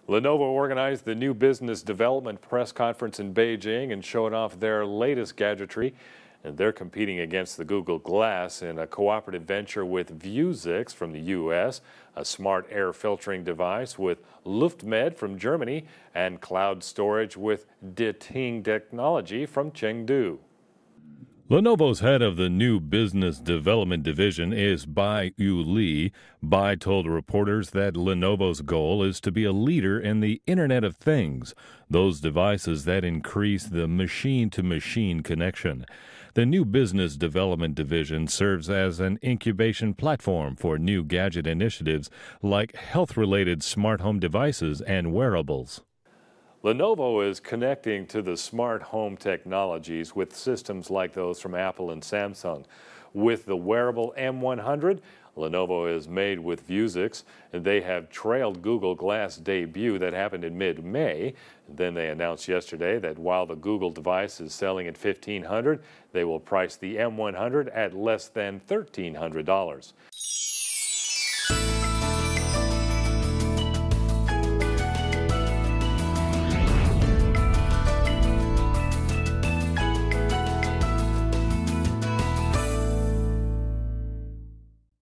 Lenovo organized the new business development press conference in Beijing and showed off their latest gadgetry. And they're competing against the Google Glass in a cooperative venture with Vuzix from the U.S., a smart air filtering device with Luftmed from Germany, and cloud storage with Deting Technology from Chengdu. Lenovo's head of the new business development division is Bai-Yu Lee. Bai told reporters that Lenovo's goal is to be a leader in the Internet of Things, those devices that increase the machine-to-machine connection. The new business development division serves as an incubation platform for new gadget initiatives like health-related smart home devices and wearables. Lenovo is connecting to the smart home technologies with systems like those from Apple and Samsung. With the wearable M100, Lenovo is made with Vuzix, and they have trailed Google Glass debut that happened in mid-May. Then they announced yesterday that while the Google device is selling at $1,500, they will price the M100 at less than $1,300.